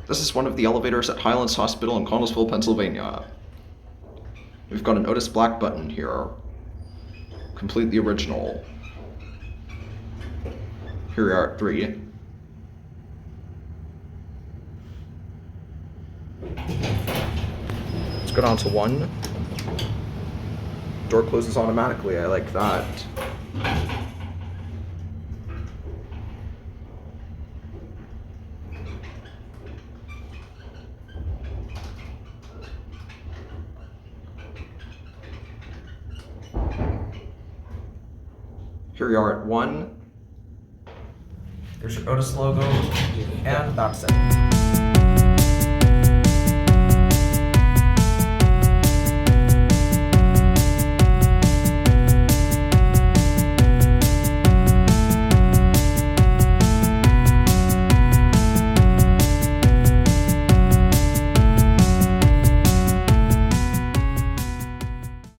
This is one of the elevators at Highlands Hospital in Connellsville, Pennsylvania. We've got an Otis black button here. Completely original. Here we are at 3. Let's go down to 1. Door closes automatically, I like that. Here we are at 1. There's your Otis logo, and that's it.